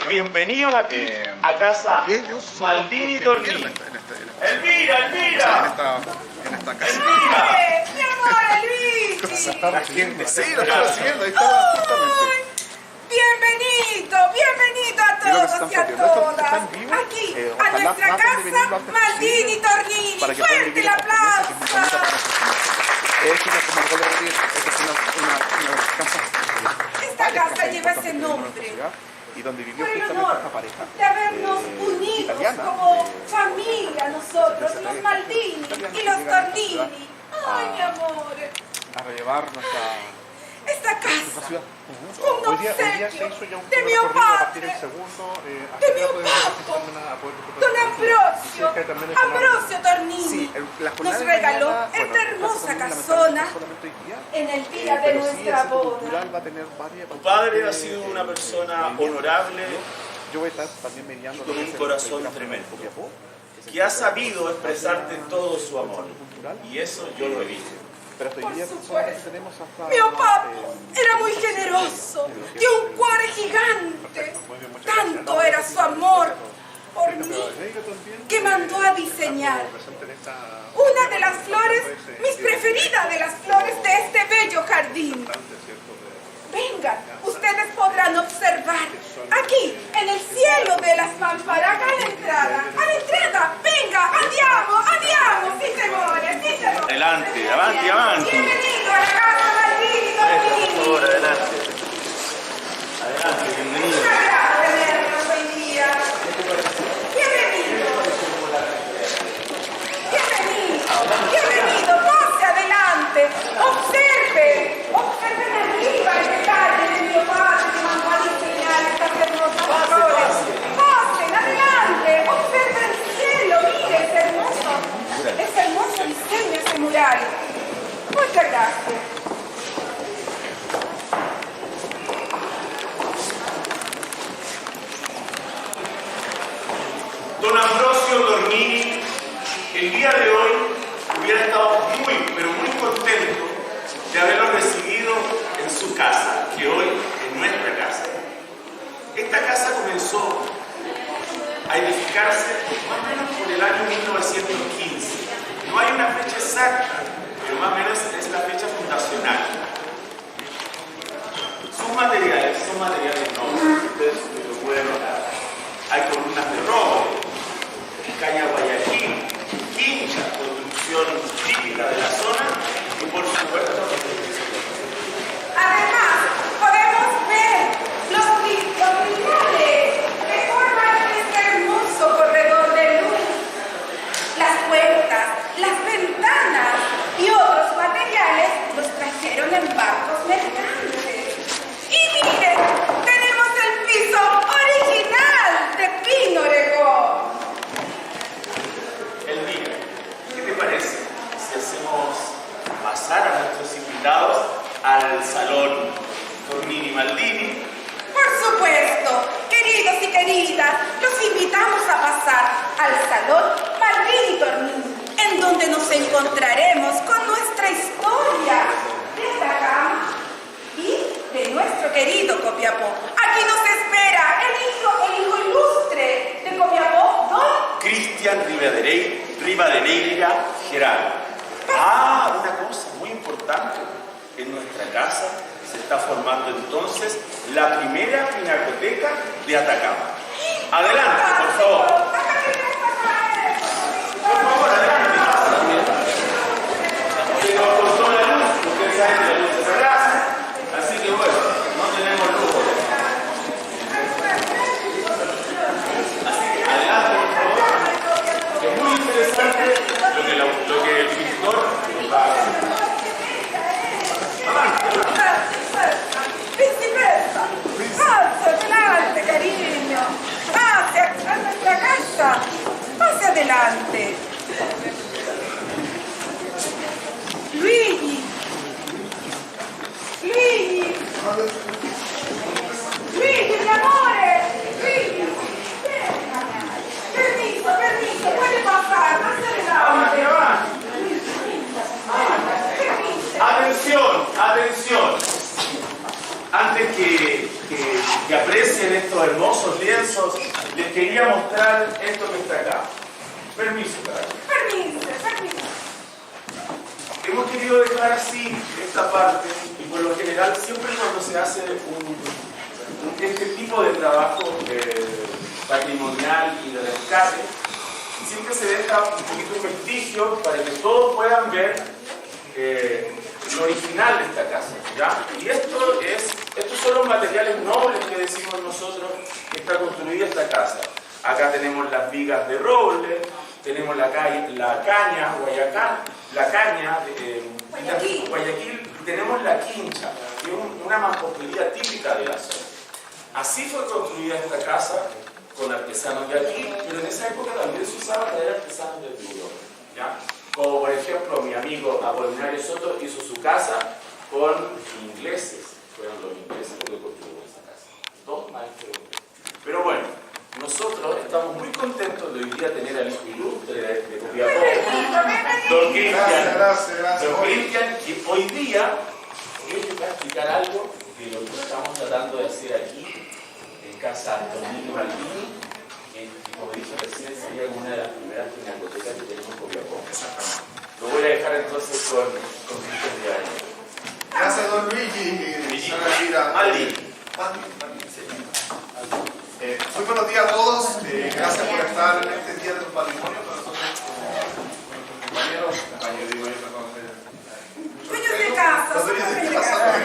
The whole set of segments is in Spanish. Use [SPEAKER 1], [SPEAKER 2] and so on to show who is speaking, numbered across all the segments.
[SPEAKER 1] Bienvenidos aquí a casa Maldini Tornini. ¡Elvira, Elvira!
[SPEAKER 2] En esta casa.
[SPEAKER 1] ¡Elvira!
[SPEAKER 3] ¡Mi amor, Elvira!
[SPEAKER 2] La gente, sí, lo estaba haciendo, ahí estaba justamente.
[SPEAKER 3] Bienvenido a todos y a todas. Aquí, a nuestra casa Maldini Tornini. ¡Fuerte el aplauso! Esta casa lleva ese nombre.
[SPEAKER 2] Y donde vivió
[SPEAKER 3] Por el
[SPEAKER 2] justamente
[SPEAKER 3] honor
[SPEAKER 2] esta pareja
[SPEAKER 3] de habernos unidos
[SPEAKER 2] italiana,
[SPEAKER 3] como familia nosotros, los Maldini y los Tornini. Ay, mi amor.
[SPEAKER 2] a rellevar nuestra
[SPEAKER 3] Esta casa,
[SPEAKER 2] ciudad.
[SPEAKER 3] un
[SPEAKER 2] Hoy día se
[SPEAKER 3] obsequio
[SPEAKER 2] hizo ya un
[SPEAKER 3] de mi
[SPEAKER 2] recorrido a partir
[SPEAKER 3] padre,
[SPEAKER 2] del segundo,
[SPEAKER 3] de mi don Ambrosio Tornini, nos regaló esta hermosa casona en el día de nuestra boda.
[SPEAKER 1] Tu padre ha sido una persona honorable,
[SPEAKER 2] Yo voy a estar también mediando
[SPEAKER 1] con un corazón tremendo, que ha sabido expresarte todo su amor. Y eso yo lo he visto.
[SPEAKER 2] Pero
[SPEAKER 3] Por supuesto. Mi papá era muy generoso, dio un cuore gigante. Tanto era su amor por mí que mandó a diseñar una de las flores, mis preferidas de las flores de este bello jardín. Vengan, ustedes podrán observar aquí, en el cielo de las Pamparacas, a la entrada, venga, andiamo, sí señores, sí señores.
[SPEAKER 1] Adelante, avanti, avanti.
[SPEAKER 3] Bienvenido a la casa Maldini Tornini.
[SPEAKER 1] Por favor, adelante. Adelante, bienvenido.
[SPEAKER 3] Un agrado tenerlos hoy día. Bienvenido, pase adelante, observen arriba el detalle de mi padre que mandó a diseñar estas hermosas flores. Pasen adelante, observen el cielo, mire, es hermoso diseño ese mural. Muchas gracias.
[SPEAKER 1] Don Ambrosio Tornini, el día de hoy hubiera estado muy, pero muy contento de haberlo recibido en su casa, que hoy es nuestra casa. Esta casa comenzó a edificarse más o menos por el año 1915. No hay una fecha exacta, pero más o menos es la fecha fundacional. Sus materiales son materiales nobles, ustedes lo pueden notar. Hay columnas de roble, caña guayaquil, quincha, construcción típica de la zona y por supuesto.
[SPEAKER 3] Además, podemos ver los cristales que forman este hermoso corredor de luz. Las puertas, las ventanas y otros materiales los trajeron en barcos mercantes. Y miren, tenemos el piso original de Pino Oregón.
[SPEAKER 1] Elvira, ¿qué te parece si hacemos pasar a nuestros invitados al salón Tornini Maldini?
[SPEAKER 3] Por supuesto, queridos y queridas, los invitamos a pasar al salón Maldini Tornini, en donde nos encontraremos con nuestra historia de Atacama y de nuestro querido Copiapó. Aquí nos espera el hijo ilustre de Copiapó, don
[SPEAKER 1] Cristian Rivadeneira Gerardo. Una cosa muy importante. En nuestra casa se está formando entonces la primera pinacoteca de Atacama. Adelante, por favor. Por favor, adelante. Pero con toda la luz, ustedes saben que la luz es atrás. Así que bueno, no tenemos lujo. Así que adelante, por favor. Es muy interesante lo que el pintor va a hacer.
[SPEAKER 3] Principessa, passa adelante, cariño. Pase a nuestra casa. adelante. Luigi. Luigi. Luigi, mi amore. Luigi. Permiso, puede pasar. Más adelante.
[SPEAKER 1] Atención. Antes que aprecien estos hermosos lienzos, les quería mostrar esto que está acá. Permiso,
[SPEAKER 3] Permiso.
[SPEAKER 1] Hemos querido dejar así esta parte, y por lo general siempre cuando se hace este tipo de trabajo patrimonial y de rescate, siempre se deja un poquito un vestigio para que todos puedan ver lo original de esta casa, ¿ya? Y estos son los materiales nobles que decimos nosotros que está construida esta casa. Acá tenemos las vigas de roble, tenemos la caña de Guayaquil, y tenemos la quincha, que es una mampostería típica de la zona. Así fue construida esta casa con artesanos de aquí, pero en esa época también se usaba traer artesanos del Europa, ¿ya? Como por ejemplo mi amigo Apolinario Soto hizo su casa con ingleses, fueron los ingleses los que construyeron esa casa, dos maestros. Pero bueno, nosotros estamos muy contentos de hoy día tener al hijo ilustre de Copiapó, don Cristian, que hoy día él va a explicar algo de lo que estamos tratando de hacer aquí en casa Tonini Maldini, que como dije recién sería una de las primeras pinacotecas que tenemos en Copiapó. Lo voy a dejar entonces con Cristian de Año.
[SPEAKER 4] Gracias, don Luigi. Muy buenos días a todos. Gracias por estar en este Día de los Patrimonios para nosotros como dueños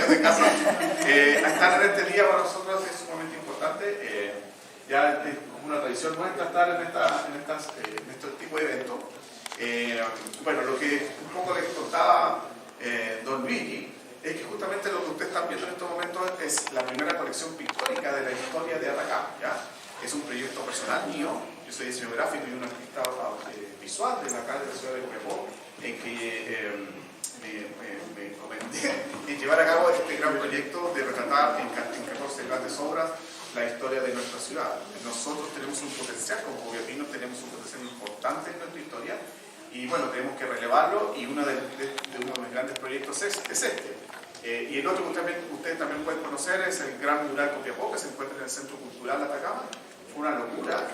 [SPEAKER 4] de casa. Estar en este día para nosotros es sumamente importante. Ya es como una tradición nuestra estar en este tipo de eventos. Bueno, lo que un poco les contaba don Luigi es que justamente lo que ustedes están viendo en estos momentos es la primera colección pictórica de la historia de Atacama, ¿ya? Es un proyecto personal mío, yo soy diseñador gráfico y un artista visual de acá de la ciudad de Copiapó, en que me encomendé en llevar a cabo este gran proyecto de retratar en 14 grandes obras la historia de nuestra ciudad. Nosotros tenemos un potencial, como copiapinos tenemos un potencial importante en nuestra historia, y bueno, tenemos que relevarlo, y uno de mis grandes proyectos es este. Y el otro que ustedes también pueden conocer es el Gran Mural Copiapó, que se encuentra en el Centro Cultural de Atacama. Fue una locura,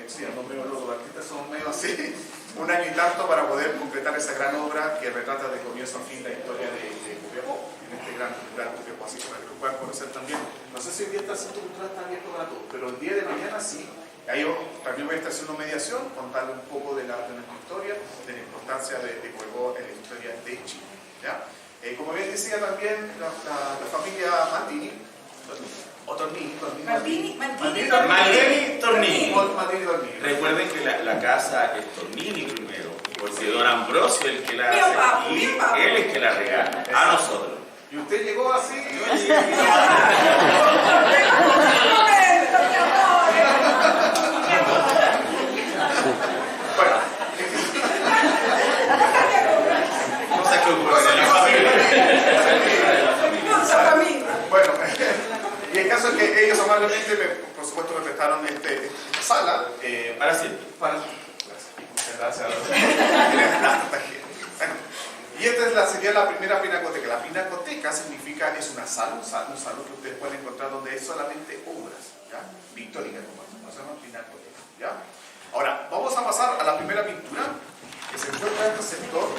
[SPEAKER 4] sí, los artistas son medio así, un año y tanto para poder completar esa gran obra que retrata de comienzo a fin la historia de Copiapó, en este Gran Mural Copiapó, así que para que lo puedan conocer también. No sé si hoy día el Centro Cultural está abierto para todos, pero el día de mañana sí. Ahí también voy a estar haciendo mediación, contarle un poco de nuestra historia, de la importancia de Copiapó en la historia de Chile, ¿ya? Como bien decía también la familia Maldini, o Tornini.
[SPEAKER 1] Recuerden que la casa es Tornini primero, porque don Ambrosio es el que la hace y él es que la regala a nosotros.
[SPEAKER 4] Y usted llegó así. Bueno,
[SPEAKER 1] Cosas que ocurren en la familia.
[SPEAKER 4] Bueno, y el caso es que ellos amablemente, por supuesto, me prestaron esta sala.
[SPEAKER 1] Para siempre.
[SPEAKER 4] Muchas gracias. Bueno, y esta sería la primera pinacoteca. La pinacoteca significa, es un salón que ustedes pueden encontrar donde hay solamente obras, ¿ya? Pictóricas, como se llama pinacoteca, ¿ya? Ahora, vamos a pasar a la primera pintura que se encuentra en este sector.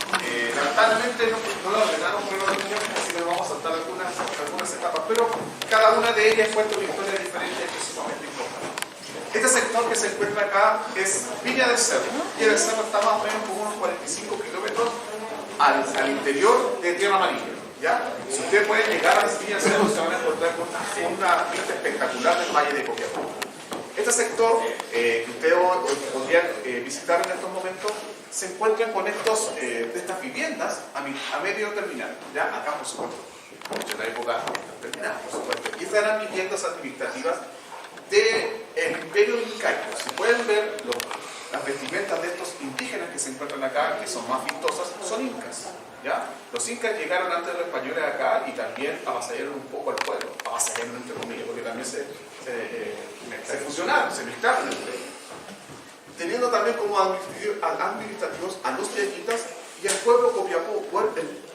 [SPEAKER 4] Lamentablemente no la ordenaron por el orden, así que vamos a saltar algunas etapas, pero cada una de ellas cuenta una historia diferente que es sumamente importante. Este sector que se encuentra acá es Viña del Cerro. Viña del Cerro está más o menos como unos 45 kilómetros al interior de Tierra Amarilla, ¿ya? Si ustedes pueden llegar a Viña del Cerro, se van a encontrar con una vista espectacular del Valle de Copiapó. Este sector que ustedes podrían visitar en estos momentos se encuentran con de estas viviendas a medio terminar, ¿ya? Acá, por supuesto, en la época terminada, por supuesto. Y estas eran viviendas administrativas del Imperio Incaico. Si pueden ver las vestimentas de estos indígenas que se encuentran acá, que son más vistosas, son incas. ¿Ya? Los incas llegaron antes de los españoles acá y también avasallaron un poco al pueblo, avasallaron entre comillas, porque también se fusionaron, se mezclaron entre ellos. Teniendo también como administrativos a los yaquitas y al pueblo Copiapó.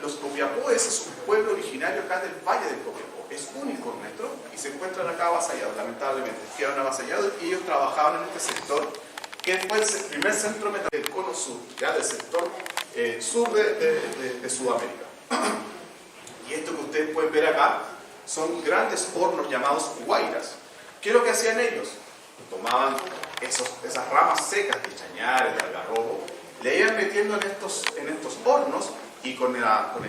[SPEAKER 4] Los Copiapóes es un pueblo originario acá del Valle del Copiapó, es único nuestro y se encuentran acá avasallados, lamentablemente. Quedaron avasallados y ellos trabajaban en este sector, que fue el primer centro metal del cono sur, ya del sector sur de Sudamérica. Y esto que ustedes pueden ver acá son grandes hornos llamados guairas. ¿Qué es lo que hacían ellos? Tomaban esas ramas secas de chañares, de algarrobo, le iban metiendo en estos hornos y con el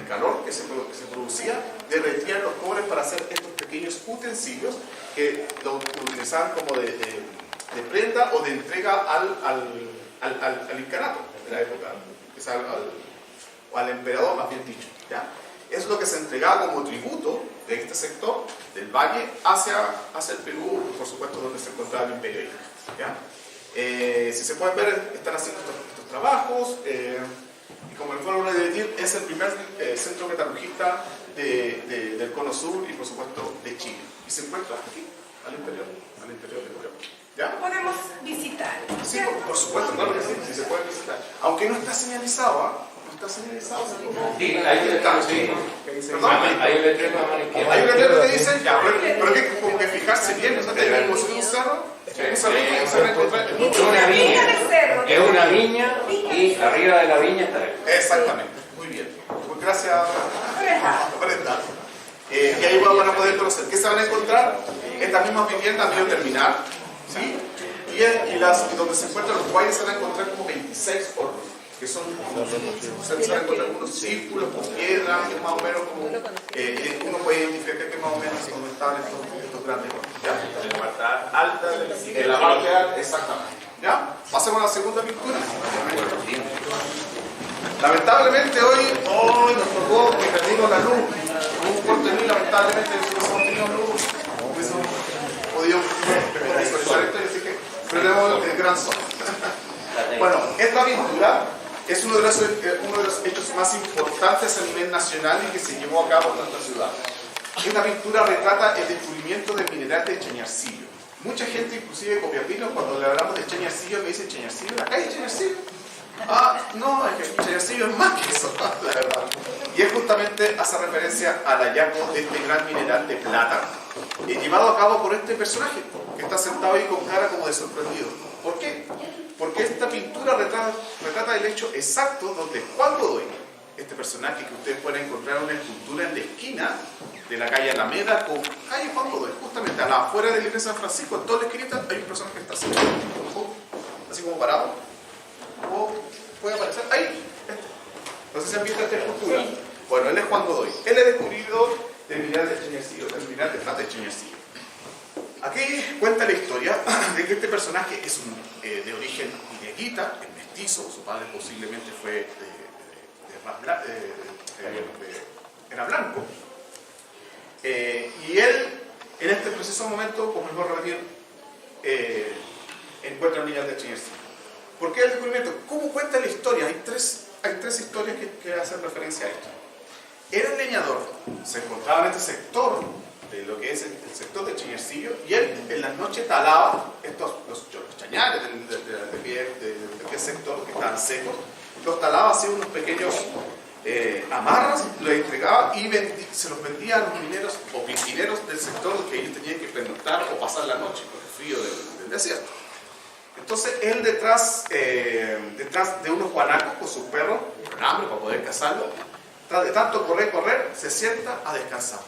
[SPEAKER 4] calor que se producía, derretían los cobres para hacer estos pequeños utensilios que lo utilizaban como de prenda o de entrega al incanato de la época, o al emperador, más bien dicho. ¿Ya? Es lo que se entregaba como tributo de este sector del valle hacia el Perú, por supuesto, donde se encontraba el Imperio Inca. ¿Ya? Si se pueden ver, están haciendo estos trabajos, y como les vuelvo a decir, es el primer centro metalurgista del Cono Sur y, por supuesto, de Chile. Y se encuentra aquí, al interior de Copiapó. ¿Ya?
[SPEAKER 3] Podemos visitar.
[SPEAKER 4] Sí, por supuesto, claro que sí, sí se puede visitar. Aunque no está señalizado, no está señalizado.
[SPEAKER 5] Sí, hay un letrero, sí.
[SPEAKER 4] Perdón,
[SPEAKER 5] Hay un letrero a mano izquierda.
[SPEAKER 4] hay un letrero que dice, ya, pero hay que como que fijarse bien, ¿no? Hay como si un cerro, un cerrito y se va a encontrar el
[SPEAKER 5] Es una viña. Es una viña y arriba de la viña está él.
[SPEAKER 4] Exactamente, muy bien. Pues gracias, Brenda. Y ahí van a poder conocer. ¿Qué se van a encontrar? Estas mismas viviendas medio terminar, ¿sí? Y donde se encuentran los guayas se van a encontrar como 26 hornos, que son, se van a encontrar unos círculos con piedra, que es más o menos como, uno puede identificar que es más o menos donde estaban estos grandes hornos. ¿Ya?
[SPEAKER 1] En la parte alta del
[SPEAKER 4] En la parte alta, exactamente. ¿Ya? Pasemos a la segunda pintura. Lamentablemente hoy nos tocó que perdimos la luz. Hubo un corte de luz, lamentablemente si hubiésemos tenido luz, hubiésemos podido visualizar esto, así que perdemos el gran sol. Bueno, esta pintura es uno de los hechos más importantes a nivel nacional y que se llevó a cabo en nuestra ciudad. Esta pintura retrata el descubrimiento del mineral de Chañarcillo. Mucha gente, inclusive copiapino, cuando le hablamos de Chañarcillo, me dice Chañarcillo, ¿la calle Chañarcillo? No, es que Chañarcillo es más que eso, la verdad. Y es justamente, hace referencia al hallazgo de este gran mineral de plata, llevado a cabo por este personaje, que está sentado ahí con cara como de sorprendido. ¿Por qué? Porque esta pintura retrata el hecho exacto donde Juan Godoy, este personaje que ustedes pueden encontrar en una escultura en la esquina de la calle Alameda con calle Juan Godoy, justamente a la afuera de la iglesia de San Francisco, en toda la esquinita hay un personaje que está así como parado. O puede aparecer ahí. No sé si han visto esta escultura. Bueno, él es Juan Godoy. Él es descubridor del mineral de Chañarcillo, del mineral de plata de Chañarcillo. Aquí cuenta la historia de que este personaje es de origen inequita, es mestizo, su padre posiblemente fue era blanco. Y él, en este preciso momento, como les voy a repetir, encuentra el mineral de Chañarcillo. ¿Por qué el descubrimiento? ¿Cómo cuenta la historia? Hay tres historias que hacen referencia a esto. Era el leñador, se encontraba en este sector, de lo que es el sector de Chañarcillo, y él en las noches talaba los chañares de aquel sector que estaban secos, los talaba, hacía unos pequeños amarras, los entregaba y se los vendía a los mineros o piscineros del sector que ellos tenían que pernoctar o pasar la noche con el frío del desierto. Entonces él detrás de unos guanacos con sus perros, con hambre para poder cazarlo, de tanto correr, se sienta a descansar.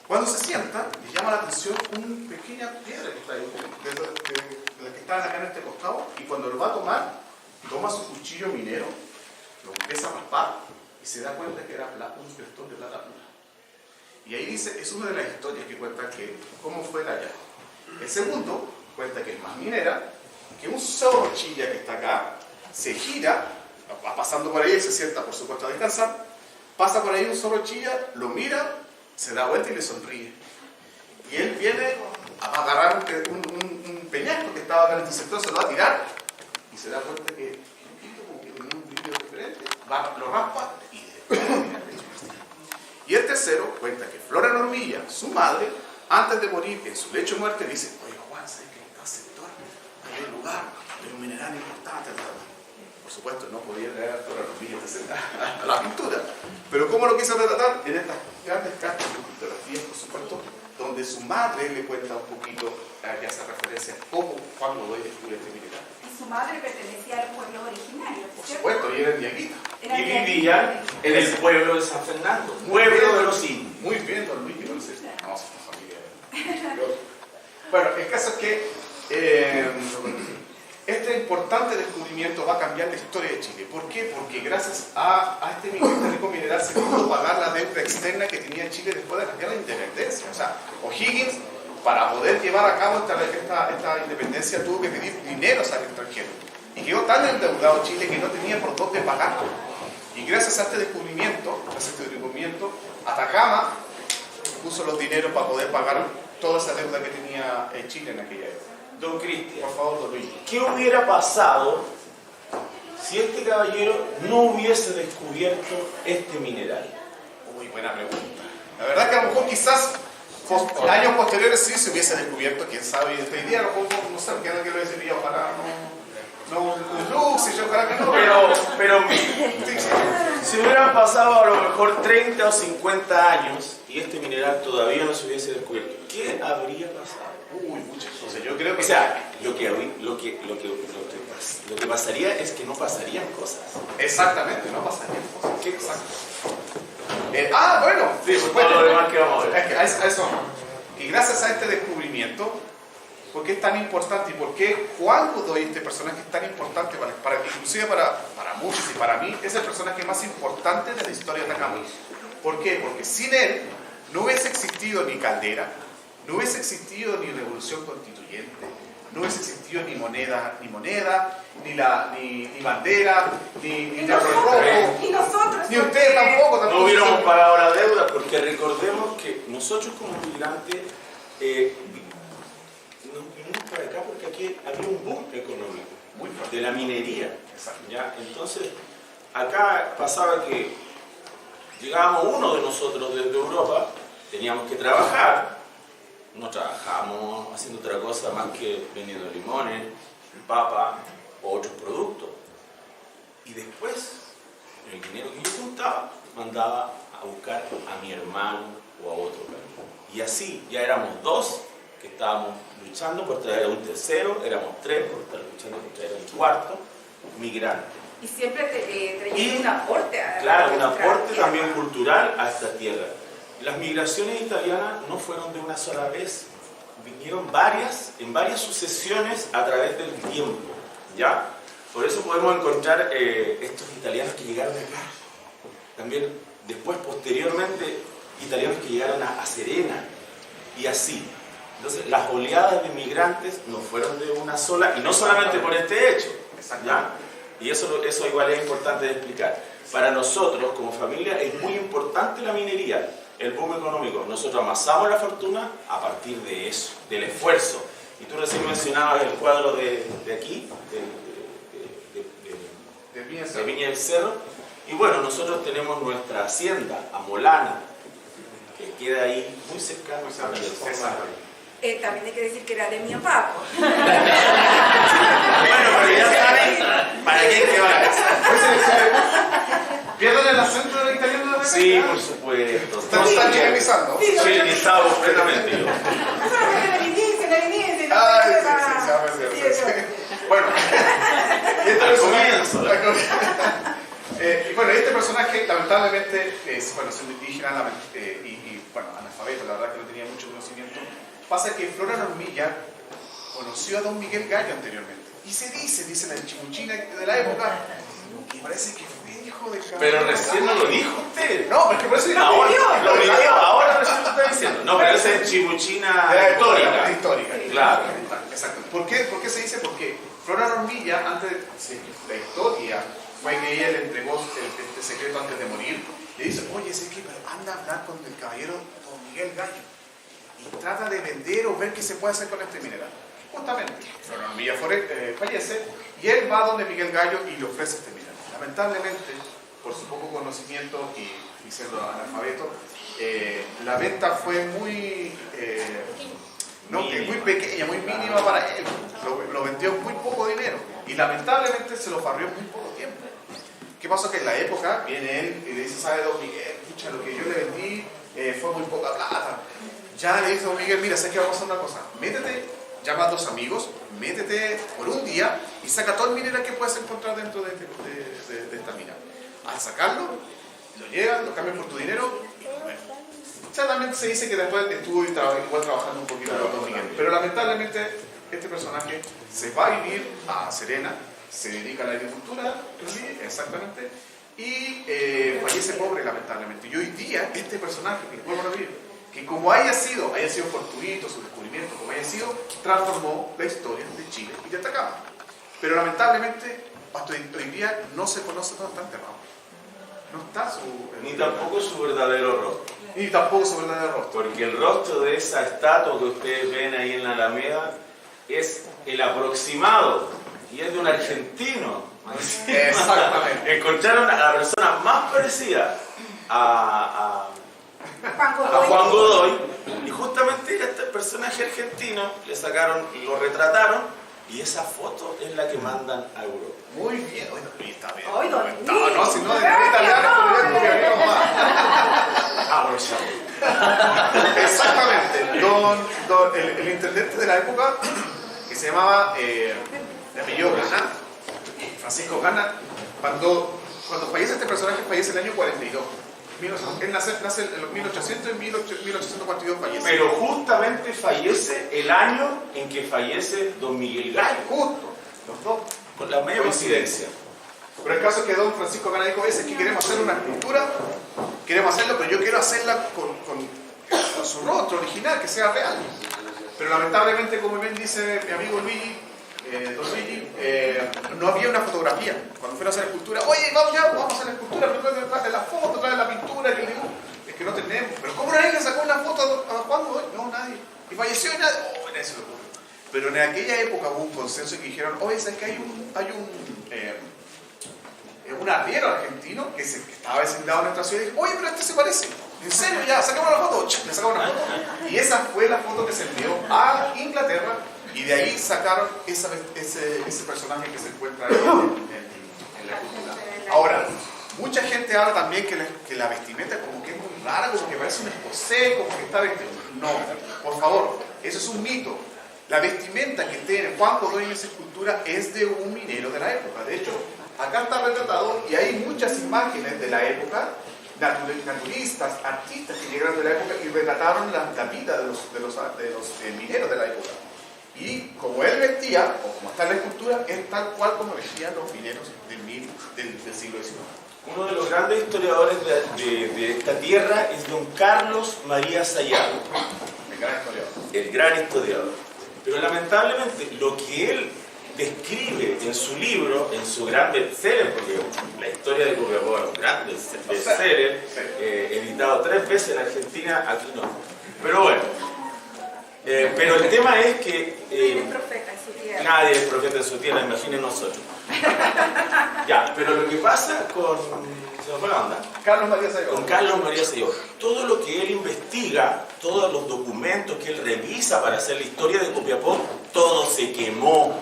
[SPEAKER 4] Cuando se sienta, le llama la atención una pequeña piedra que está ahí, de la que está acá en este costado, y cuando lo va a tomar, toma su cuchillo minero, lo empieza a raspar y se da cuenta que era un crestón de plata pura. Y ahí dice, es una de las historias que cuenta cómo fue el hallazgo. El segundo cuenta que es más minera, que un zorro chilla que está acá, se gira, va pasando por ahí, se sienta por supuesto a descansar, pasa por ahí un zorro chilla, lo mira, se da vuelta y le sonríe. Y él viene a agarrar un peñasco que estaba acá en este sector, se lo va a tirar, y se da cuenta que como que tenía un brillo diferente, lo raspa y y el tercero cuenta que Flora Normilla, su madre, antes de morir en su lecho de muerte, dice: oye Juan, ¿sabes que en tal sector hay un lugar, hay un mineral importante? Por supuesto, no podía leer a Flora Normilla a la pintura, pero ¿cómo lo quiso retratar? En estas grandes cartas de fotografías, por supuesto, donde su madre le cuenta un poquito, que hace referencia a cómo Juan Godoy descubre este mineral.
[SPEAKER 3] Su madre pertenecía al pueblo originario,
[SPEAKER 4] Por
[SPEAKER 3] ¿cierto?
[SPEAKER 4] supuesto, y era diaguita.
[SPEAKER 3] Era
[SPEAKER 1] Y
[SPEAKER 3] de-
[SPEAKER 1] vivía en el pueblo de San Fernando, pueblo de los indios.
[SPEAKER 4] Muy bien, don Luis, que no sé. No, somos familia. Bueno, el caso es que este importante descubrimiento va a cambiar la historia de Chile. ¿Por qué? Porque gracias a este rico mineral se pudo pagar la deuda externa que tenía Chile después de la guerra de independencia. O sea, O'Higgins, para poder llevar a cabo esta independencia, tuvo que pedir dineros al extranjero. Y quedó tan endeudado Chile que no tenía por dónde pagarlo. Y gracias a este descubrimiento, Atacama puso los dineros para poder pagar toda esa deuda que tenía Chile en aquella época.
[SPEAKER 1] Don Cristian,
[SPEAKER 4] Por favor, don Luis.
[SPEAKER 1] ¿qué hubiera pasado si este caballero no hubiese descubierto este mineral?
[SPEAKER 4] Muy buena pregunta. La verdad que a lo mejor quizás años posteriores sí se hubiese descubierto, quién sabe, y hoy día a lo mejor no sé, que lo hubiese pillado, ojalá no un lux, y yo ojalá que no.
[SPEAKER 1] Pero
[SPEAKER 4] Sí, sí.
[SPEAKER 1] si hubieran pasado a lo mejor 30 o 50 años y este mineral todavía no se hubiese descubierto, ¿qué habría pasado?
[SPEAKER 4] Uy, muchas cosas. Yo creo que
[SPEAKER 1] O sea, lo que pasaría es que no pasarían cosas.
[SPEAKER 4] exactamente, no pasaría cosas.
[SPEAKER 1] ¿Qué cosas?
[SPEAKER 4] Bueno,
[SPEAKER 1] Sí, por todo lo demás que vamos a ver.
[SPEAKER 4] Es que a eso no. Y gracias a este descubrimiento, ¿por qué es tan importante? ¿Y por qué Juan Godoy, este personaje, es tan importante inclusive para muchos y para mí, es el personaje más importante de la historia de Atacama? ¿Por qué? Porque sin él no hubiese existido ni Caldera, no hubiese existido ni Revolución Constituyente, no hubiese existido ni moneda, ni bandera, ni Teatro Rojo,
[SPEAKER 3] Y nosotros.
[SPEAKER 4] ni usted tampoco.
[SPEAKER 1] No hubiéramos pagado la deuda porque recordemos que nosotros como migrantes nos vinimos para acá porque aquí había un boom económico
[SPEAKER 4] Muy fuerte.
[SPEAKER 1] de la minería.
[SPEAKER 4] Exacto.
[SPEAKER 1] ¿Ya? Entonces, acá pasaba que llegábamos uno de nosotros desde Europa, teníamos que trabajar, no trabajábamos haciendo otra cosa más que vendiendo limones, papa o otros productos. Y después, el dinero que yo juntaba, mandaba a buscar a mi hermano o a otro hermano. Y así, ya éramos dos que estábamos luchando por traer a un tercero, éramos tres por estar luchando por traer a un cuarto migrante.
[SPEAKER 3] Y siempre trayendo un aporte a
[SPEAKER 1] Claro, un
[SPEAKER 3] nuestra
[SPEAKER 1] aporte
[SPEAKER 3] tierra.
[SPEAKER 1] también cultural a esta tierra. Las migraciones italianas no fueron de una sola vez, vinieron en varias sucesiones a través del tiempo, ¿ya? Por eso podemos encontrar estos italianos que llegaron acá. También después, posteriormente, italianos que llegaron a Serena, y así. Entonces, las oleadas de migrantes no fueron de una sola, y no solamente por este hecho, ¿ya? Y eso igual es importante de explicar. Para nosotros, como familia, es muy importante la minería, el boom económico. Nosotros amasamos la fortuna a partir de eso, del esfuerzo. Y tú recién mencionabas el cuadro de aquí, de Viña del Cerro. Y bueno, nosotros tenemos nuestra hacienda, Amolana, que queda ahí muy cercano a Viña del Cerro.
[SPEAKER 3] También hay que decir que era de mi papá.
[SPEAKER 1] Bueno, pero ya saben para qué te van a casar.
[SPEAKER 4] ¿Pierden el acento del italiano de repente?
[SPEAKER 1] Sí, por supuesto.
[SPEAKER 4] Usted lo está chilenizando.
[SPEAKER 1] Chilenizado completamente yo.
[SPEAKER 4] Ay, sí, a ver. Bueno,
[SPEAKER 1] Al comienzo.
[SPEAKER 4] Bueno, este personaje lamentablemente es indígena y analfabeto, la verdad que no tenía mucho conocimiento. Pasa que Flora Normilla conoció a don Miguel Gallo anteriormente. Y se dice la chimuchina de la época, que parece que fue hijo de Caballero.
[SPEAKER 1] Pero recién no lo dijo usted.
[SPEAKER 4] No, porque por eso
[SPEAKER 1] Lo vivió, ahora recién lo está diciendo. No, pero esa es chimuchina histórica.
[SPEAKER 4] Histórica.
[SPEAKER 1] Claro.
[SPEAKER 4] Exacto. ¿Por qué se dice? Porque Flora Normilla, antes de la historia, fue que ella le entregó este secreto antes de morir. Le dice, oye, pero anda a hablar con el caballero don Miguel Gallo y trata de vender o ver qué se puede hacer con este mineral. Justamente, Flora Normilla fallece Y él va donde Miguel Gallo y le ofrece este mineral. Lamentablemente, por su poco conocimiento y siendo analfabeto, la venta fue muy pequeña, muy mínima para él. Lo vendió muy poco dinero y lamentablemente se lo farrió muy poco tiempo. ¿Qué pasó? Que en la época viene él y le dice, ¿sabe, don Miguel? Escucha, lo que yo le vendí fue muy poca plata. Ya le dice don Miguel, mira, sé que vamos a hacer una cosa, métete, llama a 2 amigos, métete por un día y saca todo el mineral que puedas encontrar dentro de esta mina. Al sacarlo, lo llevan, lo cambian por tu dinero y bueno. Ciertamente se dice que después estuvo igual trabajando un poquito con don Miguel, pero lamentablemente este personaje se va a vivir a Serena, se dedica a la agricultura, exactamente, y fallece pobre lamentablemente. Y hoy día este personaje, que vuelvo a repetir, que como haya sido fortuito su descubrimiento, como haya sido, transformó la historia de Chile y de Atacama. Pero lamentablemente hasta hoy día no se conoce dónde está enterrado. No está
[SPEAKER 1] ni tampoco su verdadero rostro.
[SPEAKER 4] Ni tampoco su verdadero rostro.
[SPEAKER 1] Porque el rostro de esa estatua que ustedes ven ahí en la Alameda es el aproximado y es de un argentino.
[SPEAKER 4] Exactamente.
[SPEAKER 1] Encontraron a la persona más parecida a Juan Godoy y justamente era este personaje argentino, le sacaron, lo retrataron y esa foto es la que mandan a Europa.
[SPEAKER 4] Muy bien. Bueno, está bien.
[SPEAKER 3] Ay, don
[SPEAKER 4] No, si no, de italiano, exactamente. El intendente de la época, que se llamaba de apellido Gana, Francisco Gana, cuando fallece este personaje, fallece en el año 42. Él nace en los 1800 y 1842 fallece.
[SPEAKER 1] Pero justamente fallece el año en que fallece don Miguel Gallo.
[SPEAKER 4] Justo, los dos.
[SPEAKER 1] Con la media coincidencia.
[SPEAKER 4] Pero el caso es que don Francisco Gana dijo, es que queremos hacer una escultura, queremos hacerlo, pero yo quiero hacerla con su rostro original, que sea real. Pero lamentablemente, como bien dice mi amigo Luigi, don Luigi, no había una fotografía. Cuando fueron a hacer la escultura, oye, vamos a hacer la escultura, pero trae la foto, trae la pintura, el dibujo. Es que no tenemos. Pero ¿cómo nadie le sacó una foto a Juan Godoy? No, nadie. Y falleció y nadie. Oh, nadie se lo ocurrió. Pero en aquella época hubo un consenso que dijeron, oye, ¿sabes que hay un arriero argentino que estaba designado en nuestra ciudad? Y dijo, oye, pero este se parece. En serio, ya, sacamos la foto. Le sacamos una foto. Y esa fue la foto que se envió a Inglaterra. Y de ahí sacaron ese personaje que se encuentra en la cultura. Ahora, mucha gente habla también que la vestimenta como que es muy rara, como que parece un escocés, como que está vestido. No, por favor, eso es un mito. La vestimenta que tiene Juan Godoy en esa escultura es de un minero de la época. De hecho, acá está retratado y hay muchas imágenes de la época, naturistas, artistas que llegaron de la época y retrataron la vida de los mineros de la época. Y como él vestía, o como está en la escultura, es tal cual como vestían los mineros del siglo XIX.
[SPEAKER 1] Uno de los grandes historiadores de esta tierra es don Carlos María Sayago.
[SPEAKER 4] El gran historiador.
[SPEAKER 1] El gran historiador. Pero lamentablemente lo que él describe en su libro, en su gran bestseller, porque la historia de Copiapó es un gran bestseller, editado 3 veces en Argentina, aquí no. Pero bueno. Pero el tema es que nadie es profeta en su tierra, imaginen nosotros. Ya, pero lo que pasa con
[SPEAKER 4] Carlos María Sayago.
[SPEAKER 1] Con Carlos María Sayago, todo lo que él investiga, todos los documentos que él revisa para hacer la historia de Copiapó, todo se quemó.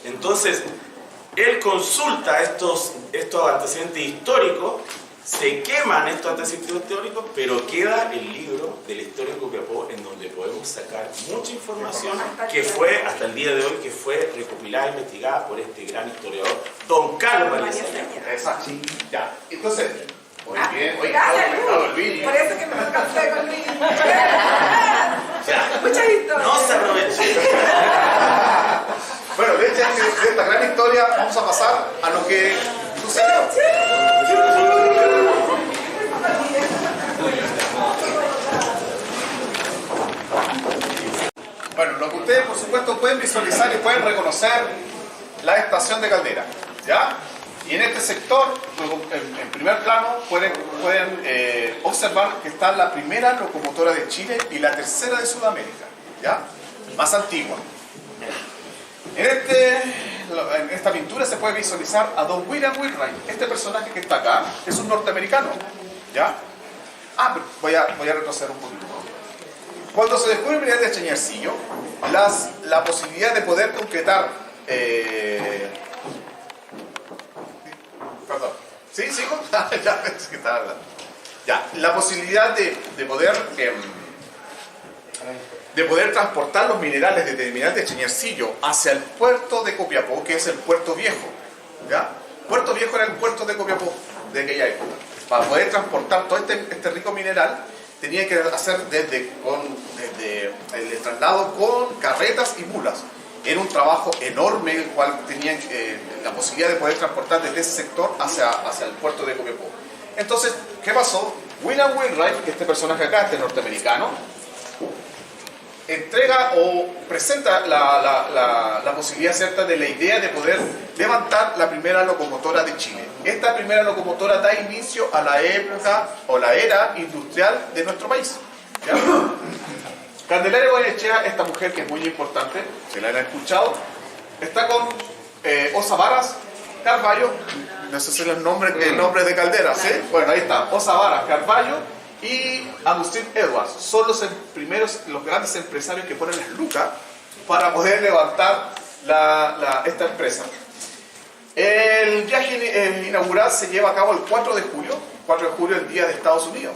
[SPEAKER 1] Entonces, él consulta estos antecedentes históricos, se queman estos antecedentes históricos, pero queda el libro de la historia de Copiapó en donde podemos sacar mucha información que fue, hasta el día de hoy, que fue recopilada e investigada por este gran historiador, don Carlos María Sayago.
[SPEAKER 4] Exacto. Ya, entonces, muy bien.
[SPEAKER 3] Gracias, Luis. Por eso que me lo cansé con Luis. Muchas historias.
[SPEAKER 1] No se aproveche.
[SPEAKER 4] Bueno, de esta gran historia vamos a pasar a lo que sucedió. Bueno, lo que ustedes por supuesto pueden visualizar y pueden reconocer la estación de Caldera, ¿ya? Y en este sector, en primer plano, pueden observar que está la primera locomotora de Chile y la tercera de Sudamérica, ¿ya? Más antigua. En este en esta pintura se puede visualizar a Don William Wheelwright. Este personaje que está acá es un norteamericano, ¿ya? Pero voy a retroceder un poquito. Cuando se descubre el mineral de Chañarcillo, la posibilidad de poder concretar... Perdón. ¿Sí? ¿Sigo? Ya pensé que estaba hablando. Ya, la posibilidad de poder transportar los minerales desde el mineral de Chañarcillo hacia el puerto de Copiapó, que es el puerto viejo, ¿ya? Puerto Viejo era el puerto de Copiapó de aquella época. Para poder transportar todo este rico mineral, tenía que hacer desde el traslado con carretas y mulas. Era un trabajo enorme, el cual tenían la posibilidad de poder transportar desde ese sector hacia el puerto de Copiapó. Entonces, ¿qué pasó? William Wheelwright, este personaje acá, este norteamericano, entrega o presenta la posibilidad cierta de la idea de poder levantar la primera locomotora de Chile. Esta primera locomotora da inicio a la época o la era industrial de nuestro país, ¿ya? Candelaria Goyenechea, esta mujer que es muy importante, se la han escuchado, está con Osa Varas Carvalho, no sé si es el nombre de Caldera, ¿sí? Bueno, ahí está, Osa Varas Carvalho y Agustín Edwards, son los grandes empresarios que ponen las lucas para poder levantar esta empresa. El viaje inaugural se lleva a cabo el 4 de julio, el día de Estados Unidos,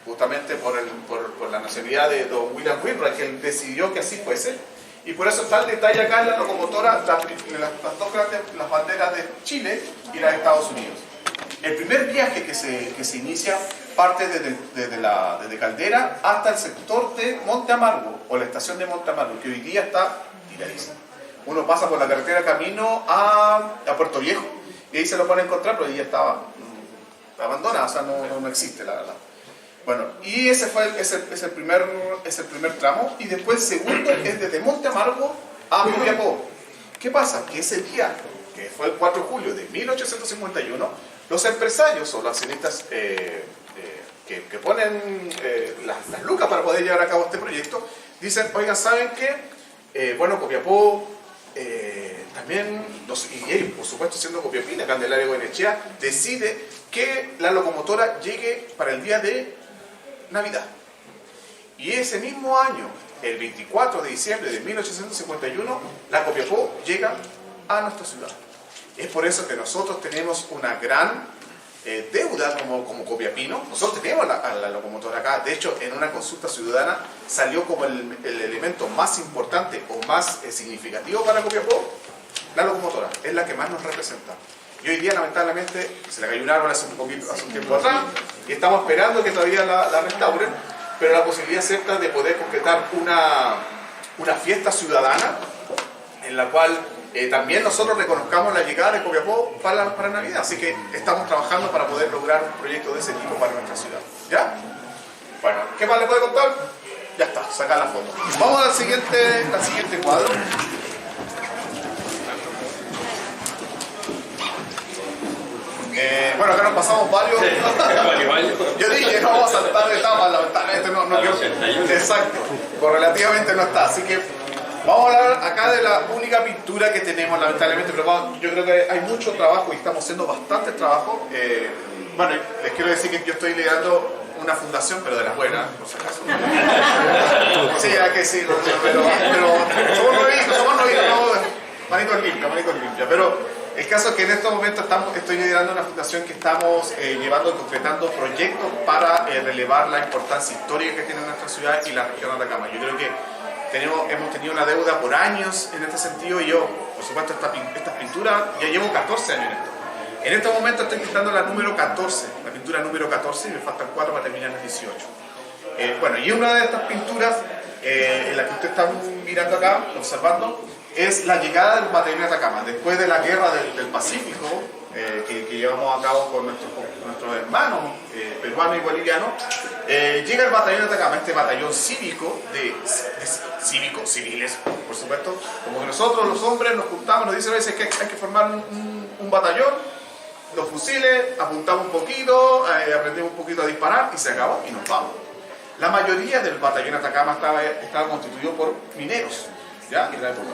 [SPEAKER 4] justamente por la nacionalidad de Don William Wheelwright, que él decidió que así fuese, y por eso está el detalle acá en la locomotora, las dos grandes las banderas de Chile y la de Estados Unidos. El primer viaje que se inicia parte desde Caldera hasta el sector de Monte Amargo, o la estación de Monte Amargo, que hoy día está tiradísima. Uno pasa por la carretera camino a Puerto Viejo, y ahí se lo puede encontrar, pero hoy día estaba abandonada, o sea, no existe, la verdad. Bueno, y ese es el primer tramo, y después el segundo es desde Monte Amargo a Copiapó. ¿Qué pasa? Que ese día, que fue el 4 de julio de 1851, los empresarios o los accionistas que ponen las lucas para poder llevar a cabo este proyecto, dicen, oigan, ¿saben qué? Bueno, Copiapó, también, y ellos, por supuesto, siendo copiapina, Candelaria Goyenechea, decide que la locomotora llegue para el día de Navidad. Y ese mismo año, el 24 de diciembre de 1851, la Copiapó llega a nuestra ciudad. Es por eso que nosotros tenemos una gran deuda como copiapinos. Nosotros tenemos la locomotora acá. De hecho, en una consulta ciudadana salió como el elemento más importante o más significativo para Copiapó. La locomotora es la que más nos representa. Y hoy día, lamentablemente, se le cayó un árbol hace un tiempo atrás y estamos esperando que todavía la restauren, pero la posibilidad cierta de poder concretar una fiesta ciudadana en la cual también nosotros reconozcamos la llegada de Copiapó para Navidad. Así que estamos trabajando para poder lograr un proyecto de ese tipo para nuestra ciudad. ¿Ya? Bueno, ¿qué más le puedo contar? Ya está, sacar la foto. Vamos al siguiente cuadro. Bueno, acá nos pasamos varios. Yo dije, no vamos a saltar de etapas, lamentablemente no quiero. Exacto, correlativamente no está. Así que vamos a hablar acá de la única pintura que tenemos, lamentablemente, pero yo creo que hay mucho trabajo y estamos haciendo bastante trabajo. Bueno, les quiero decir que yo estoy liderando una fundación, pero de las buenas, por si acaso. Sí, hay que decirlo, pero somos novitos, manitos limpias, pero el caso es que en estos momentos estoy liderando una fundación que estamos llevando y concretando proyectos para relevar la importancia histórica que tiene nuestra ciudad y la región de Atacama. Yo creo que hemos tenido una deuda por años en este sentido, y yo, por supuesto, estas pinturas, ya llevo 14 años en esto. En este momento estoy pintando la número 14, la pintura número 14, y me faltan 4 para terminar las 18. Bueno, y una de estas pinturas, en la que ustedes están mirando acá, observando, es la llegada del batallón Atacama. Después de la guerra del Pacífico, que llevamos a cabo con nuestros hermanos peruanos y bolivianos, llega el batallón Atacama, este batallón cívico, cívicos, civiles, por supuesto, como que nosotros los hombres nos juntamos, nos dicen a veces que hay que formar un batallón, los fusiles, apuntamos un poquito, aprendemos un poquito a disparar y se acabó y nos vamos. La mayoría del batallón Atacama estaba constituido por mineros, ¿ya? En la época.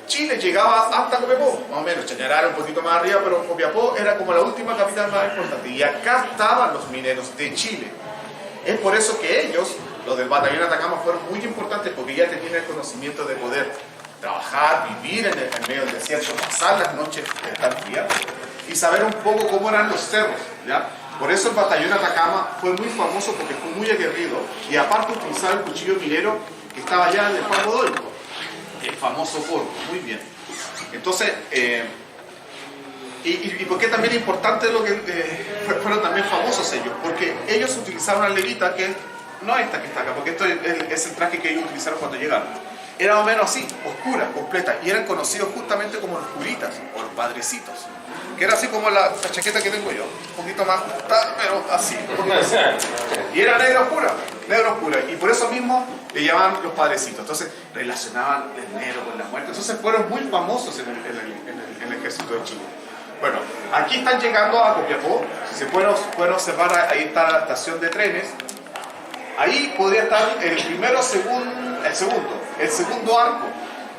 [SPEAKER 4] Chile llegaba hasta Copiapó, más o menos. Chañaral un poquito más arriba, pero Copiapó era como la última capital más importante. Y acá estaban los mineros de Chile. Es por eso que ellos, los del batallón Atacama, fueron muy importantes, porque ya tenían el conocimiento de poder trabajar, vivir en medio del desierto, pasar las noches tan frías y saber un poco cómo eran los cerros, ¿ya? Por eso el batallón Atacama fue muy famoso, porque fue muy aguerrido y aparte utilizaba el cuchillo minero que estaba allá del Juan Godoy, el famoso polo. Muy bien. Entonces, ¿y por qué también es importante lo que fueron también famosos ellos? Porque ellos utilizaron la levita, que no esta que está acá, porque esto es el traje que ellos utilizaron cuando llegaron. Era más o menos así, oscura, completa, y eran conocidos justamente como los curitas o los padrecitos, que era así como la chaqueta que tengo yo, un poquito más ajustada, pero así, un poquito así. Y era negra oscura, y por eso mismo le llamaban los padrecitos. Entonces relacionaban el negro con la muerte. Entonces fueron muy famosos en el ejército de Chile. Bueno, aquí están llegando a Copiapó. Si se pueden observar, ahí está la estación de trenes. Ahí podría estar el segundo arco.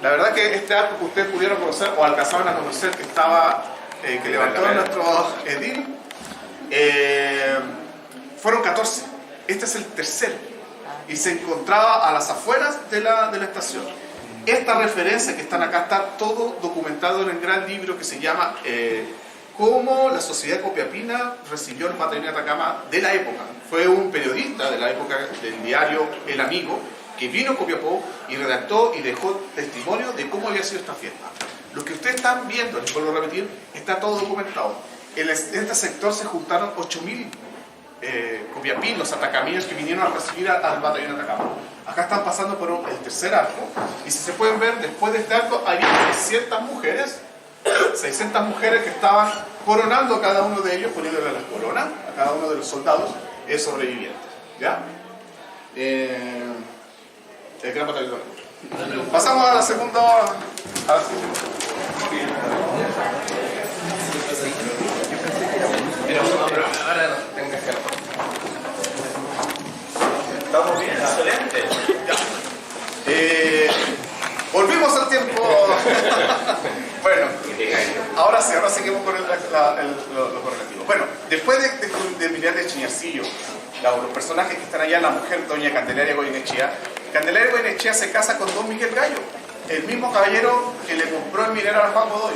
[SPEAKER 4] La verdad que este arco que ustedes pudieron conocer o alcanzaban a conocer, que estaba que levantó nuestro edil, fueron 14. Este es el tercero y se encontraba a las afueras de la estación. Esta referencia que están acá está todo documentado en el gran libro que se llama Cómo la sociedad copiapina recibió el batallón de Atacama de la época. Fue un periodista de la época del diario El Amigo que vino a Copiapó y redactó y dejó testimonio de cómo había sido esta fiesta. Lo que ustedes están viendo, les vuelvo a repetir, está todo documentado. En este sector se juntaron 8.000 copiapinos, atacaminos que vinieron a recibir al batallón de Atacama. Acá están pasando por el tercer arco y si se pueden ver, después de este arco hay 600 mujeres que estaban coronando a cada uno de ellos, poniéndole las coronas a cada uno de los soldados sobrevivientes. ¿Ya? El gran batallón. Pasamos a la segunda.
[SPEAKER 1] Estamos bien, excelente.
[SPEAKER 4] Volvimos al tiempo. Bueno, ahora sí seguimos con lo correlativo. Bueno, después de mirar de Chiñarcillo, los personajes que están allá, la mujer, doña Candelaria Goyenechea. Candelaria Goyenechea se casa con don Miguel Gallo, el mismo caballero que le compró el minero a Juan Godoy.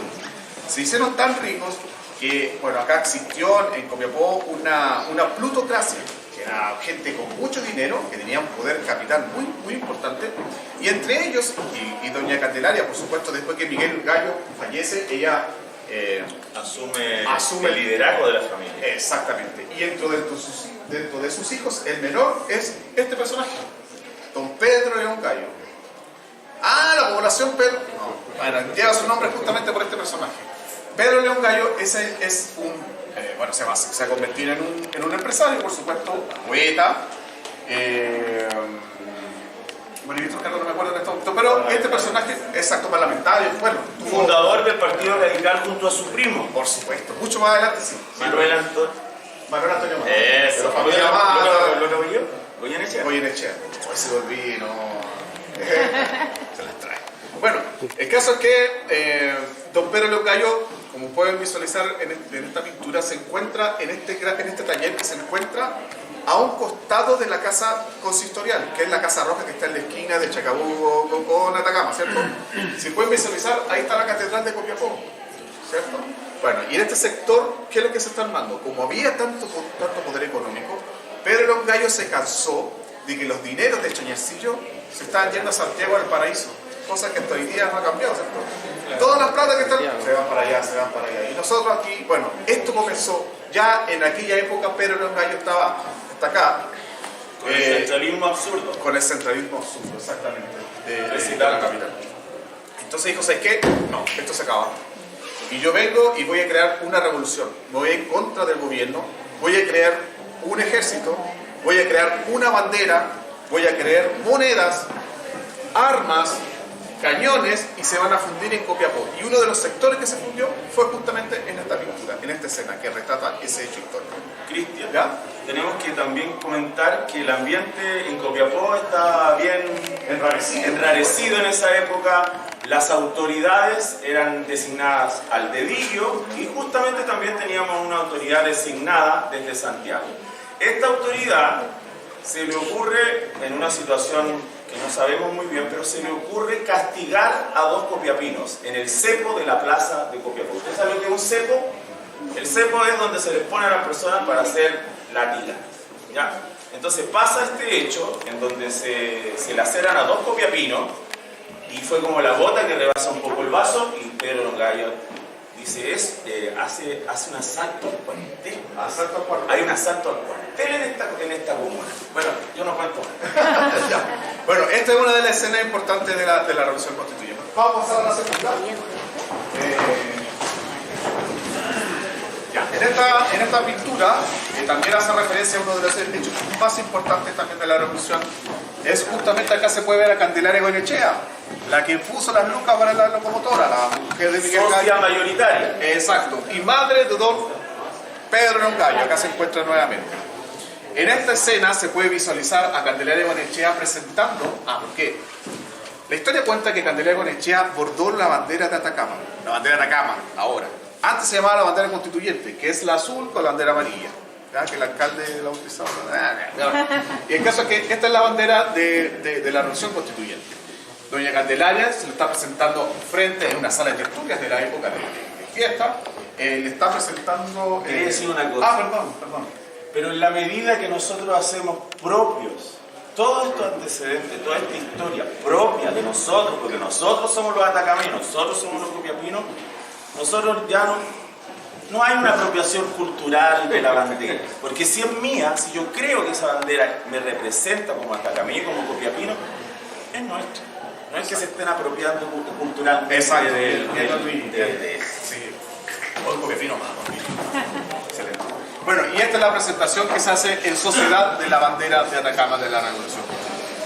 [SPEAKER 4] Se hicieron tan ricos que, bueno, acá existió en Copiapó una plutocracia, que era gente con mucho dinero, que tenía un poder capital muy, muy importante, y entre ellos, y doña Candelaria, por supuesto, después que Miguel Gallo fallece, ella
[SPEAKER 1] asume el liderazgo de la familia.
[SPEAKER 4] Exactamente. Y dentro de sus hijos, el menor es este personaje, don Pedro León Gallo. La población Pedro... No, bueno, lleva su nombre justamente por este personaje. Pedro León Gallo es un... se ha convertido en un empresario, por supuesto, poeta. Bueno, y Ricardo no me acuerdo en este momento, pero este personaje, exacto, parlamentario, bueno,
[SPEAKER 1] Fundador del Partido Radical junto a su primo.
[SPEAKER 4] por supuesto, mucho más adelante, sí.
[SPEAKER 1] Manuel Antonio.
[SPEAKER 4] Manuel Antonio Mata.
[SPEAKER 1] Eso.
[SPEAKER 4] De la familia Mata.
[SPEAKER 1] ¿Lo vio? Goyenechea.
[SPEAKER 4] Goyenechea. Hoy se volví, no. Se las trae. Bueno, el caso es que don Pedro León Gallo, como pueden visualizar en esta pintura, se encuentra en este taller que se encuentra a un costado de la casa consistorial, que es la Casa Roja que está en la esquina de Chacabuco con Atacama, ¿cierto? Si pueden visualizar, ahí está la Catedral de Copiapó, ¿cierto? Bueno, y en este sector, ¿qué es lo que se está armando? Como había tanto poder económico, Pedro León Gallo se cansó de que los dineros de Chañarcillo se estaban yendo a Santiago del Paraíso, cosa que hasta hoy día no ha cambiado, ¿cierto? Todas las plata que están se van para allá. Y nosotros aquí, bueno, esto comenzó ya en aquella época. Pedro León Gallo estaba hasta acá.
[SPEAKER 1] Con el centralismo absurdo.
[SPEAKER 4] Con el centralismo absurdo, exactamente. De la capital. Entonces dijo, ¿sabes qué? No, esto se acaba. Y yo vengo y voy a crear una revolución. Voy en contra del gobierno, voy a crear un ejército, voy a crear una bandera, voy a crear monedas, armas, cañones, y se van a fundir en Copiapó. Y uno de los sectores que se fundió fue justamente en esta pintura, en esta escena que retrata ese hecho histórico.
[SPEAKER 1] Cristian,
[SPEAKER 4] ¿Ya?
[SPEAKER 1] tenemos que también comentar que el ambiente en Copiapó está bien enrarecido en esa época. Las autoridades eran designadas al dedillo y justamente también teníamos una autoridad designada desde Santiago. Esta autoridad se le ocurre, en una situación que no sabemos muy bien, pero se le ocurre castigar a 2 copiapinos en el cepo de la plaza de Copiapó. ¿Usted sabe lo que es un cepo? El cepo es donde se les pone a las personas para hacer la tira, ¿ya? Entonces pasa este hecho en donde se laceran a 2 copiapinos y fue como la gota que rebasa un poco el vaso y Pedro Longallo dice, hace un asalto al cuartel.
[SPEAKER 4] Asalto al cuartel.
[SPEAKER 1] Hay un asalto al cuartel en esta comuna. Bueno, yo no cuento.
[SPEAKER 4] Bueno, esta es una de las escenas importantes de la Revolución Constituyente. Vamos a pasar a la segunda. En esta pintura también hace referencia a uno de los hechos más importantes también de la Revolución. Es justamente acá se puede ver a Candelaria Goyenechea, la que puso las lucas para la locomotora, la mujer de Miguel
[SPEAKER 1] Socia
[SPEAKER 4] Gallo.
[SPEAKER 1] mayoritaria.
[SPEAKER 4] Exacto, y madre de don Pedro Longallo, acá se encuentra nuevamente. En esta escena se puede visualizar a Candelaria Goyenechea presentando, ¿por qué? La historia cuenta que Candelaria Goyenechea bordó la bandera de Atacama, la bandera de Atacama, ahora. Antes se llamaba la bandera constituyente, que es la azul con la bandera amarilla. ¿Ya? Que el alcalde la utilizaba. Y el caso es que esta es la bandera de la Revolución Constituyente. Doña Candelaria se lo está presentando frente en una sala de tertulias de la época de fiesta. Le está presentando...
[SPEAKER 1] Quería decir una cosa.
[SPEAKER 4] Perdón.
[SPEAKER 1] Pero en la medida que nosotros hacemos propios todos estos antecedentes, toda esta historia propia de nosotros, porque nosotros somos los atacameños, nosotros somos los copiapinos, nosotros ya no hay una apropiación cultural de la bandera. Porque si es mía, si yo creo que esa bandera me representa como atacameño, como copiapino, es nuestra. No es que se estén apropiando culturalmente de
[SPEAKER 4] o el copiapino más. Excelente. Bueno, y esta es la presentación que se hace en sociedad de la bandera de Atacama de la Revolución.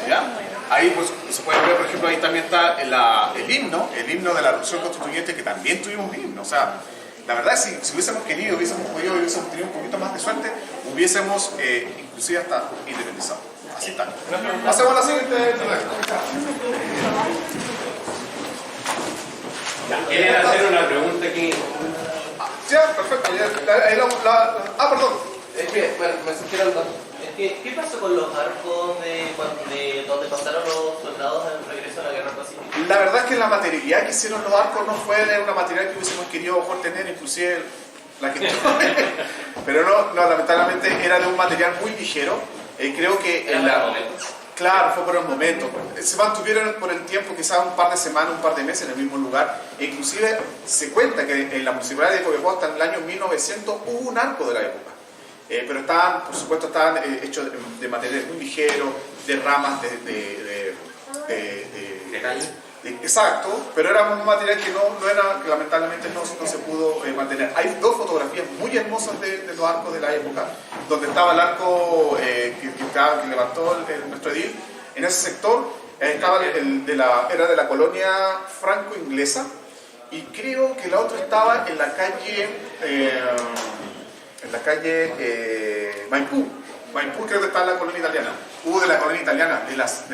[SPEAKER 4] ¿Ya? Ahí pues, se puede ver, por ejemplo, ahí también está el himno de la Revolución Constituyente, que también tuvimos himno. O sea, la verdad, si hubiésemos querido, hubiésemos podido, hubiésemos tenido un poquito más de suerte, hubiésemos inclusive hasta independizado. Así está. Pasemos a la siguiente.
[SPEAKER 5] ¿Quieren hacer una pregunta aquí?
[SPEAKER 4] Ya, perfecto. Perdón.
[SPEAKER 6] Es que, bueno, me surgieron dos. Es que, ¿qué pasó con los arcos de donde pasaron los soldados en regreso a la Guerra Pacífica?
[SPEAKER 4] La verdad es que la materialidad que hicieron los arcos no fue una material que hubiésemos querido mejor tener, inclusive la que pero no, lamentablemente era de un material muy ligero. Creo que claro, fue por el momento. Se mantuvieron por el tiempo, quizás un par de semanas, un par de meses en el mismo lugar. E inclusive se cuenta que en la municipalidad de Copiapó hasta en el año 1900 hubo un arco de la época. Pero estaban, por supuesto, estaban hechos de material muy ligero, de ramas de
[SPEAKER 5] calle.
[SPEAKER 4] Exacto, pero era un material que que lamentablemente no se pudo mantener. Hay dos fotografías muy hermosas de los arcos de la época, donde estaba el arco que levantó nuestro edil. En ese sector estaba era de la colonia franco-inglesa, y creo que la otra estaba en la calle Maipú. Maipú creo que está en la colonia italiana. Hubo de la colonia italiana, de las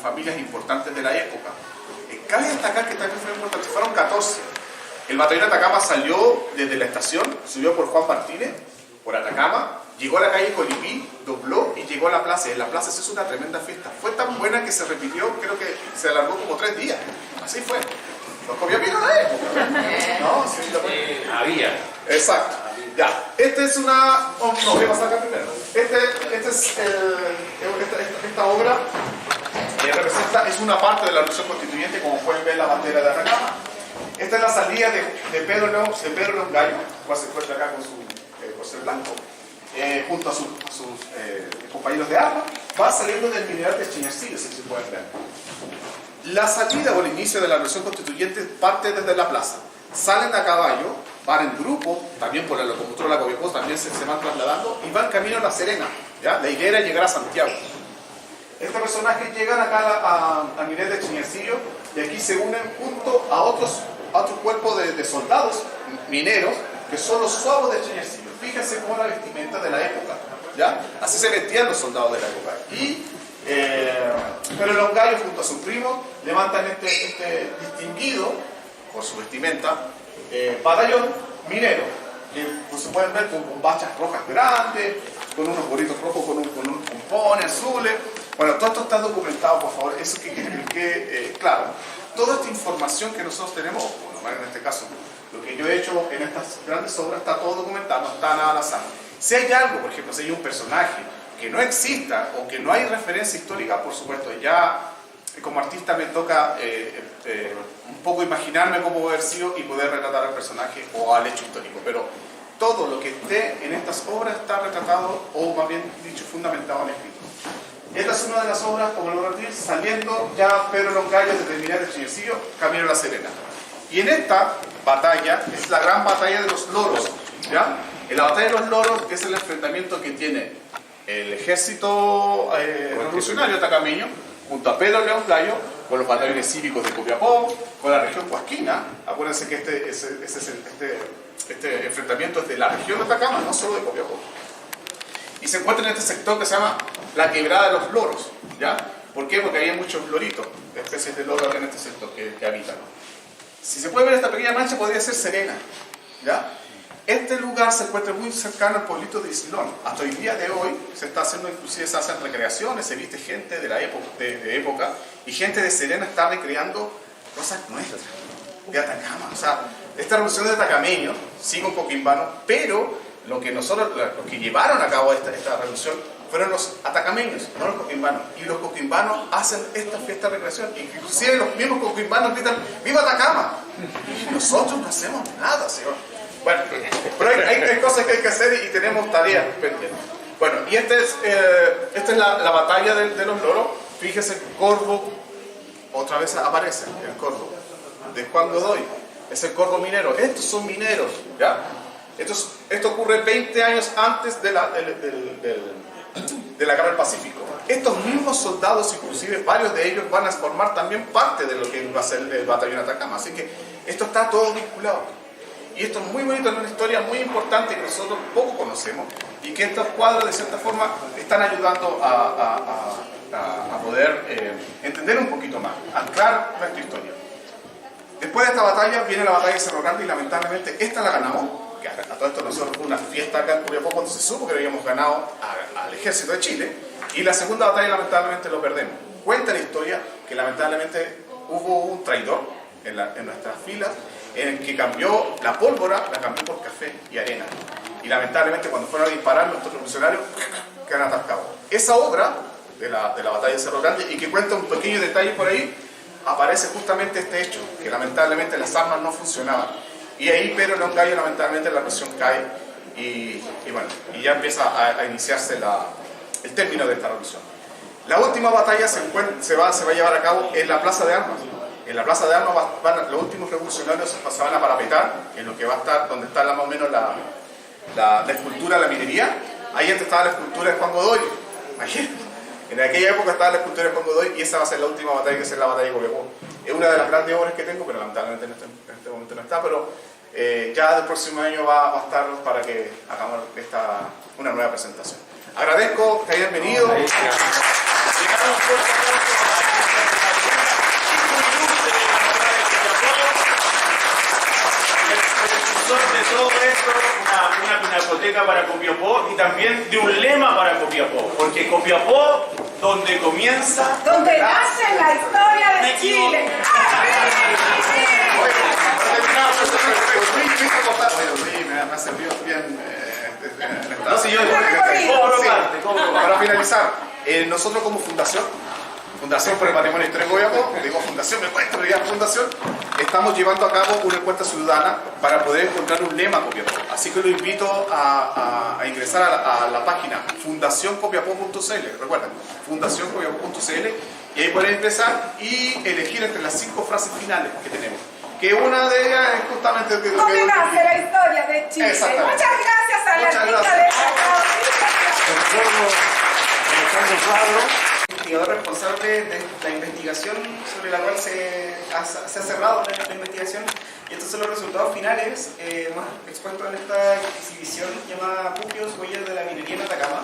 [SPEAKER 4] familias importantes de la época. Cabe destacar que también fue importante, fueron 14. El batallón de Atacama salió desde la estación, subió por Juan Martínez, por Atacama, llegó a la calle Colipí, dobló y llegó a la plaza. En la plaza se hizo una tremenda fiesta. Fue tan buena que se repitió, creo que se alargó como 3 días. Así fue. Los copiapinos de la época. ¿No? Sí,
[SPEAKER 5] Había.
[SPEAKER 4] Exacto. Ya. Este es una... no, voy a pasar acá primero. Esta obra es una parte de la Revolución Constituyente, como pueden ver la bandera de Atacama. Esta es la salida de Pedro Longallo, cual se encuentra acá con su corcel blanco, junto a sus compañeros de armas. Va saliendo del mineral de Chiñarcillo, si se pueden ver. La salida o el inicio de la Revolución Constituyente parte desde la plaza. Salen a caballo, van en grupo, también por la locomotora de la Copiapó, también se van trasladando y van camino a La Serena. ¿Ya? La idea era llegar a Santiago. Estos personajes llegan acá a Mineral de Chiñarcillo y aquí se unen junto a otros cuerpos de soldados mineros que son los suavos de Chiñarcillo. Fíjense cómo era la vestimenta de la época, ¿ya? Así se vestían los soldados de la época. Y Pero Longallo junto a sus primos levantan este distinguido, por su vestimenta, batallón minero, que pues, se pueden ver con bachas rojas grandes, con unos gorritos rojos, con un pompones azules. Bueno, todo esto está documentado, por favor. Eso claro, toda esta información que nosotros tenemos, bueno, en este caso, lo que yo he hecho en estas grandes obras está todo documentado, no está nada al azar. Si hay algo, por ejemplo, si hay un personaje que no exista o que no hay referencia histórica, por supuesto, ya como artista me toca un poco imaginarme cómo puede haber sido y poder retratar al personaje o al hecho histórico. Pero todo lo que esté en estas obras está retratado o más bien dicho fundamentado en escrito. Esta es una de las obras, como lo repetí, saliendo ya Pedro Longallo desde Minas de Chillecillo, camino a La Serena. Y en esta batalla, es la gran batalla de los loros, ¿ya? En la batalla de los loros es el enfrentamiento que tiene el ejército revolucionario atacameño junto a Pedro Longallo con los batallones cívicos de Copiapó, con la región huasquina. Acuérdense que este enfrentamiento es de la región de Atacama, no solo de Copiapó. Y se encuentra en este sector que se llama la Quebrada de los Loros, ¿ya? ¿Por qué? Porque había muchos loritos, especies de loros en este sector que habitan. Si se puede ver esta pequeña mancha, podría ser Serena, ¿ya? Este lugar se encuentra muy cercano al pueblito de Islón. Hasta el día de hoy se está haciendo, inclusive se hacen recreaciones, se viste gente de la época y gente de Serena está recreando cosas nuestras, de Atacama. O sea, esta revolución de atacameños, sí con coquimbanos, pero los que llevaron a cabo esta revolución fueron los atacameños, no los coquimbanos. Y los coquimbanos hacen esta fiesta de recreación. Inclusive los mismos coquimbanos gritan ¡Viva Atacama! Y nosotros no hacemos nada, señor. Bueno, pero hay cosas que hay que hacer y tenemos tareas pendientes. Bueno, y esta es la batalla de los loros. Fíjese, el corvo, otra vez aparece el corvo, de Juan Godoy. Es el corvo minero. Estos son mineros, ¿ya? Esto ocurre 20 años antes de la Guerra del Pacífico. Estos mismos soldados, inclusive varios de ellos, van a formar también parte de lo que va a ser el batallón Atacama. Así que esto está todo vinculado. Y esto es muy bonito, es una historia muy importante que nosotros poco conocemos y que estos cuadros, de cierta forma, están ayudando a poder entender un poquito más, anclar nuestra historia. Después de esta batalla viene la batalla de Cerro Grande y lamentablemente esta la ganamos. Que a todo esto nosotros fue una fiesta acá en Copiapó cuando se supo que habíamos ganado al ejército de Chile, y la segunda batalla lamentablemente lo perdemos. Cuenta la historia que lamentablemente hubo un traidor en nuestras filas en el que cambió la pólvora, la cambió por café y arena, y lamentablemente cuando fueron a disparar nuestros revolucionarios quedan atascados. Esa obra de la batalla de Cerro Grande, y que cuenta un pequeño detalle por ahí, aparece justamente este hecho, que lamentablemente las armas no funcionaban. Y ahí Pedro Longallo lamentablemente la presión cae y bueno, y ya empieza a iniciarse el término de esta revolución. La última batalla se va a llevar a cabo en la Plaza de Armas. En la Plaza de Armas los últimos revolucionarios se van a parapetar, en lo que va a estar, donde está más o menos la escultura de la minería. Ahí antes estaba la escultura de Juan Godoy. En aquella época estaba la escultura de Juan Godoy y esa va a ser la última batalla, que es la batalla de Copiapó. Es una de las grandes obras que tengo, pero lamentablemente en este momento no está, pero ya del próximo año va a estar para que hagamos una nueva presentación. Agradezco que hayan venido.
[SPEAKER 1] De todo esto, una pinacoteca para Copiapó y también de un lema para Copiapó, porque Copiapó, donde comienza,
[SPEAKER 3] donde nace la historia de Chile.
[SPEAKER 4] Me ha servido bien.
[SPEAKER 1] No, si yo
[SPEAKER 4] para finalizar, nosotros como Fundación por el Patrimonio Histórico de Copiapó, digo Fundación, me cuesta, pero ya Fundación, estamos llevando a cabo una encuesta ciudadana para poder encontrar un lema Copiapó. Así que lo invito a ingresar a la página fundacioncopiapó.cl, recuerden, fundacioncopiapó.cl, y ahí pueden ingresar y elegir entre las 5 frases finales que tenemos. Que una de ellas es justamente...
[SPEAKER 3] ¿Dónde nace la historia de Chile? Muchas gracias a la artista de
[SPEAKER 7] investigador responsable de la investigación sobre la cual se ha cerrado la investigación, y estos son los resultados finales más expuestos en esta exhibición llamada Pupios, huellas de la minería en Atacama.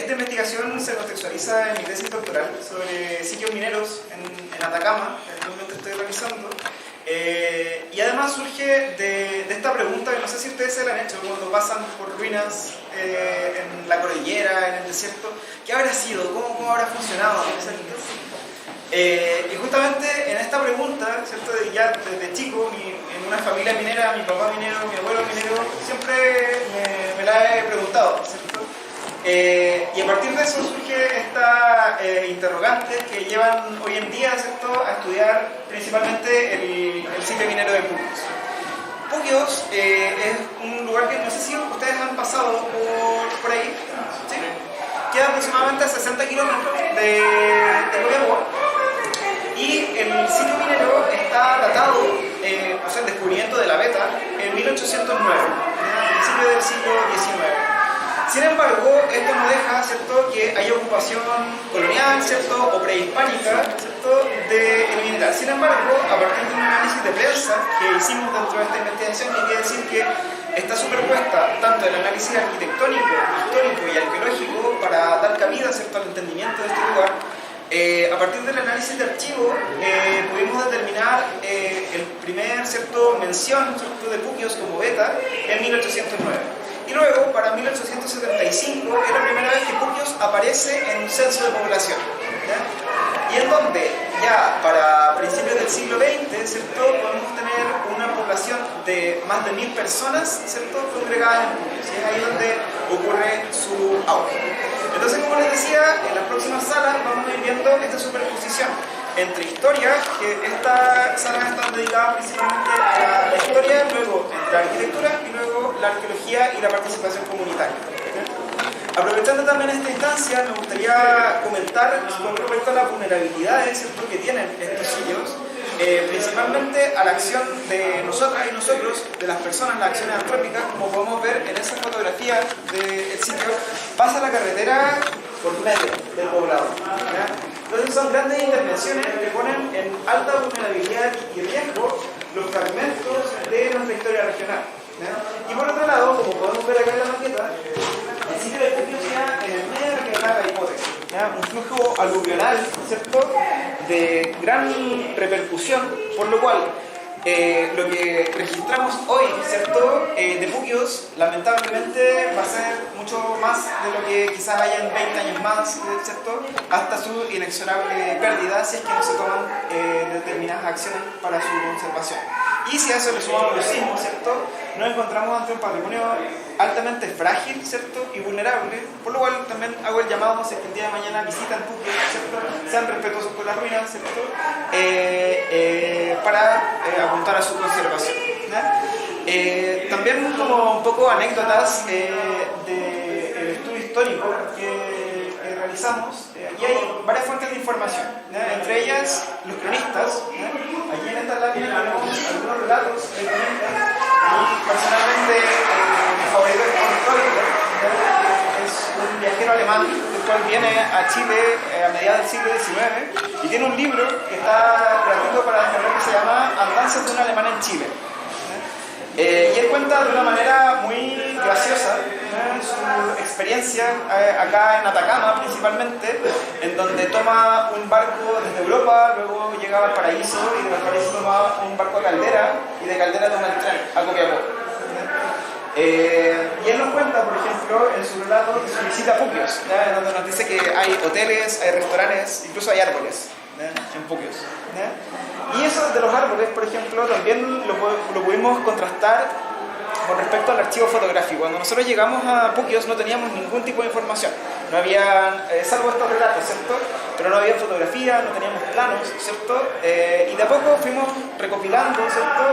[SPEAKER 7] Esta investigación se contextualiza en mi tesis doctoral sobre sitios mineros en Atacama, que actualmente estoy realizando. Y además surge de esta pregunta, que no sé si ustedes se la han hecho, cuando pasan por ruinas en la cordillera, en el desierto, ¿qué habrá sido? ¿Cómo habrá funcionado? Y justamente en esta pregunta, ¿cierto? Ya desde chico, en una familia minera, mi papá minero, mi abuelo minero, siempre me la he preguntado, ¿cierto? Y a partir de eso surge esta interrogante que llevan hoy en día, ¿cierto?, a estudiar principalmente el sitio minero de Puquios. Puquios es un lugar que no sé si ustedes han pasado por ahí, ¿sí? Queda aproximadamente a 60 kilómetros de Copiapó. Y el sitio minero está datado, o sea, el descubrimiento de la beta, en 1809, a principios del siglo XIX. Sin embargo, esto no deja, ¿cierto?, que haya ocupación colonial, ¿cierto?, o prehispánica, ¿cierto?, del mineral. Sin embargo, a partir de un análisis de prensa que hicimos dentro de esta investigación, hay que decir que está superpuesta tanto el análisis arquitectónico, histórico y arqueológico para dar cabida, ¿cierto?, al entendimiento de este lugar. A partir del análisis de archivo pudimos determinar el primer, ¿cierto?, mención, ¿cierto?, de Puquios como beta en 1809. Y luego, para 1875, es la primera vez que Puquios aparece en un censo de población, ¿ya? Y en donde ya para principios del siglo XX, ¿cierto?, podemos tener una población de más de 1000 personas, ¿cierto?, congregadas en Puquios. Y es ahí donde ocurre su auge. Entonces, como les decía, en las próximas salas vamos a ir viendo esta superposición entre historia, que estas salas están dedicadas principalmente a la historia, luego la arquitectura y luego la arqueología y la participación comunitaria. ¿Okay? Aprovechando también esta instancia, me gustaría comentar con respecto a las vulnerabilidades, ¿cierto?, que tienen estos sitios, principalmente a la acción de nosotras y nosotros, de las personas, las acciones antrópicas, como podemos ver en esa fotografía del sitio, pasa la carretera por medio del poblado, ¿ya? Entonces son grandes intervenciones que ponen en alta vulnerabilidad y riesgo los fragmentos de nuestra historia regional, ¿ya? Y por otro lado, como podemos ver acá en la maqueta, el sitio de Puquios queda en el medio de la quebrada Caipote, ¿ya? Un flujo aluvional, ¿cierto?, de gran repercusión, por lo cual lo que registramos hoy, ¿cierto?, de Puquios, lamentablemente va a ser mucho más de lo que quizás haya en 20 años más, ¿cierto?, hasta su inexorable pérdida si es que no se toman determinadas acciones para su conservación. Y si a eso le sumamos los sismos, ¿cierto?, nos encontramos ante un patrimonio altamente frágil, ¿cierto?, y vulnerable, por lo cual también hago el llamado, si es que el día de mañana visitan Puquios, ¿cierto?, sean respetuosos con las ruinas, ¿cierto?, para apuntar a su conservación, ¿ya? También como un poco anécdotas del estudio histórico que realizamos, y hay varias fuentes de información, ¿ya? Entre ellas los cronistas, ¿ya? Aquí en esta lámina tenemos algunos relatos de cronistas, y personalmente mi favorito es Von Treuter, es un viajero alemán, el cual viene a Chile a mediados del siglo XIX y tiene un libro que está gratuito para descargar que se llama Andanzas de un alemán en Chile. Y él cuenta de una manera muy graciosa, ¿no?, su experiencia acá en Atacama principalmente, en donde toma un barco desde Europa, luego llega a Valparaíso y de Valparaíso toma un barco a Caldera y de Caldera toma el tren a Copiapó. Y él nos cuenta, por ejemplo, en su relato de su visita a Puquios, ¿ya?, donde nos dice que hay hoteles, hay restaurantes, incluso hay árboles, ¿ya?, en Puquios, ¿ya? Y eso de los árboles, por ejemplo, también lo pudimos contrastar con respecto al archivo fotográfico. Cuando nosotros llegamos a Puquios no teníamos ningún tipo de información, no había, salvo estos relatos, ¿cierto?, pero no había fotografía, no teníamos planos, ¿cierto?, y de a poco fuimos recopilando, ¿cierto?,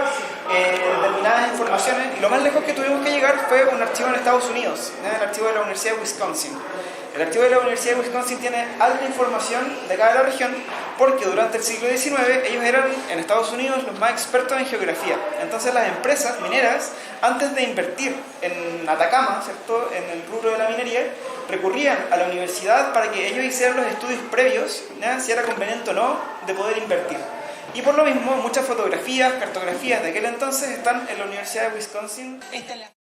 [SPEAKER 7] determinadas informaciones, y lo más lejos que tuvimos que llegar fue un archivo en Estados Unidos, ¿ya?, el archivo de la Universidad de Wisconsin. El archivo de la Universidad de Wisconsin tiene alta información de acá de la región porque durante el siglo XIX ellos eran en Estados Unidos los más expertos en geografía. Entonces las empresas mineras, antes de invertir en Atacama, ¿cierto?, en el rubro de la minería, recurrían a la universidad para que ellos hicieran los estudios previos, ¿ya?, si era conveniente o no de poder invertir. Y por lo mismo muchas fotografías, cartografías de aquel entonces están en la Universidad de Wisconsin.
[SPEAKER 3] Esta es la